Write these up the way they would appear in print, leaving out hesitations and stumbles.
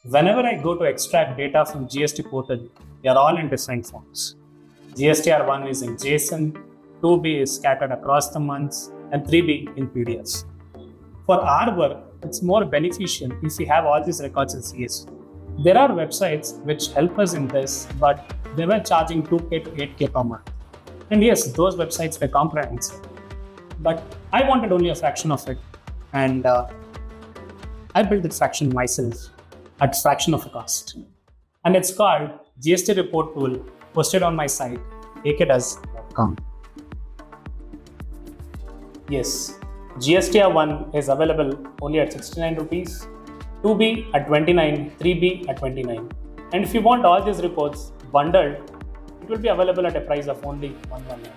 whenever I go to extract data from GST portal, they are all in different forms. GSTR-1 is in JSON, 2B is scattered across the months, and 3B in PDFs. For our work, it's more beneficial if we have all these records in CSV. There are websites which help us in this, but they were charging 2K to 8K per month. And yes, those websites were comprehensive. But I wanted only a fraction of it. And I built the fraction myself at fraction of the cost. And it's called GST Report Tool, posted on my site, takeit.com. Yes, GSTR-1 is available only at 69 rupees, 2B at 29, 3B at 29. And if you want all these reports bundled, it will be available at a price of only 119.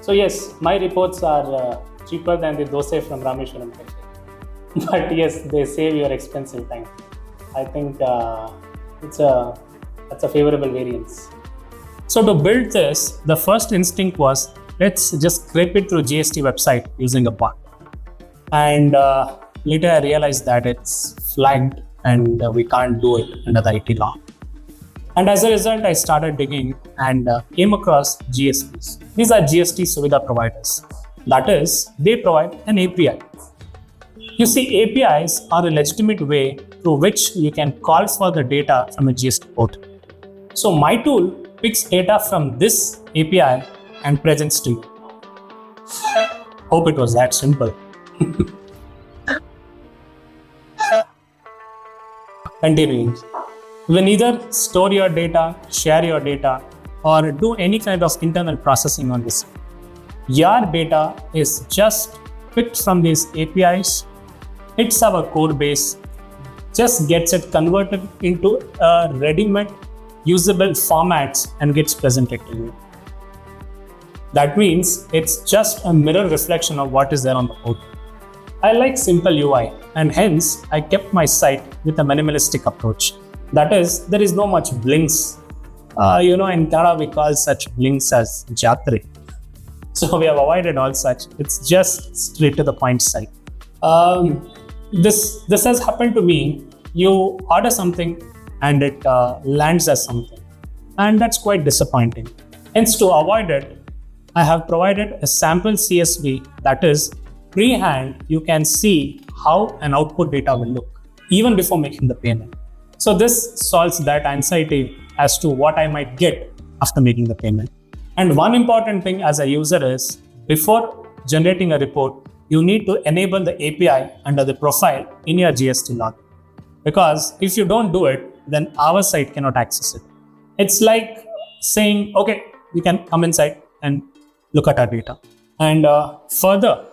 So yes, my reports are cheaper than the dosa from Rameshwaram cafe. But yes, they save your expensive time. I think that's a favorable variance. So to build this, the first instinct was, let's just scrape it through GST website using a bot. And later I realized that it's flagged and we can't do it under the IT law. And as a result, I started digging and came across GSPs. These are GST Suvidha Providers. That is, they provide an API. You see, APIs are a legitimate way through which you can call for the data from a GST portal. So my tool picks data from this API and presents to you. Hope it was that simple. Continuing. You can either store your data, share your data, or do any kind of internal processing on this. Your data is just picked from these APIs, hits our code base, just gets it converted into a ready-made usable formats and gets presented to you. That means it's just a mirror reflection of what is there on the portal. I like simple UI, and hence I kept my site with a minimalistic approach. That is, there is no much blings. In Kannada we call such blings as jatre. So we have avoided all such. It's just straight to the point site. This has happened to me. You order something and it lands as something. And that's quite disappointing. Hence, to avoid it, I have provided a sample CSV, that is, pre-hand you can see how an output data will look, even before making the payment. So this solves that anxiety as to what I might get after making the payment. And one important thing as a user is, before generating a report, you need to enable the API under the profile in your GST login. Because if you don't do it, then our site cannot access it. It's like saying, okay, you can come inside and look at our data. And further,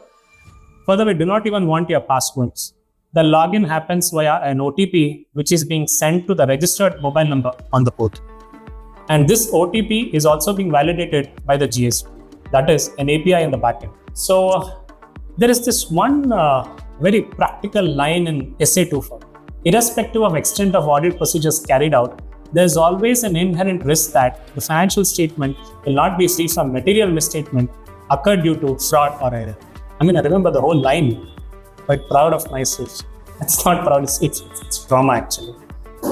we do not even want your passwords. The login happens via an OTP, which is being sent to the registered mobile number on the portal. And this OTP is also being validated by the GSP, that is an API in the backend. So there is this one very practical line in SA2 form. Irrespective of extent of audit procedures carried out, there is always an inherent risk that the financial statement will not be free from material misstatement occurred due to fraud or error. I remember the whole line. Quite proud of myself. It's not proud, it's trauma actually.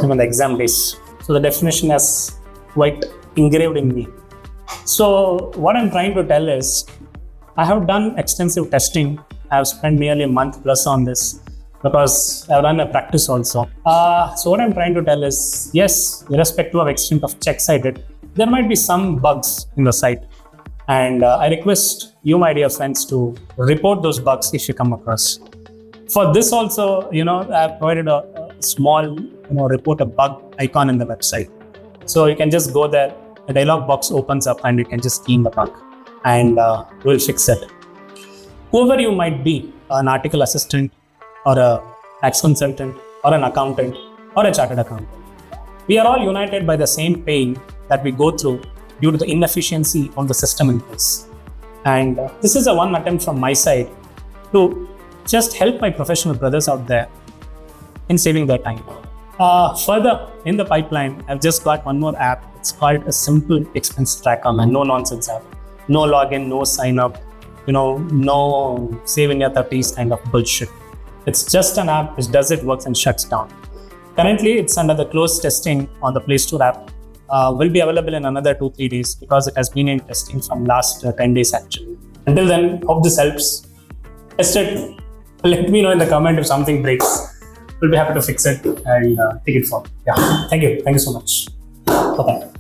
Even the exam days. So the definition is quite engraved in me. So what I'm trying to tell is, I have done extensive testing. I have spent nearly a month plus on this because I've run a practice also. So what I'm trying to tell is, yes, irrespective of extent of checks I did, there might be some bugs in the site. And I request you, my dear friends, to report those bugs if you come across. For this also, I've provided a small, report a bug icon in the website. So you can just go there, a dialog box opens up and you can just key in the bug and we'll fix it. Whoever you might be, an article assistant or a tax consultant or an accountant or a chartered accountant, we are all united by the same pain that we go through due to the inefficiency of the system in place. And this is a one attempt from my side to just help my professional brothers out there in saving their time. Further in the pipeline, I've just got one more app. It's called a simple expense tracker, man. No nonsense app. No login, no sign up, no save in your 30s kind of bullshit. It's just an app which does it, works and shuts down. Currently, it's under the closed testing on the Play Store app. Will be available in another 2-3 days because it has been in testing from last 10 days actually. Until then, hope this helps. Test it. Let me know in the comment if something breaks. We'll be happy to fix it and take it forward. Yeah. Thank you. Thank you so much. Bye-bye.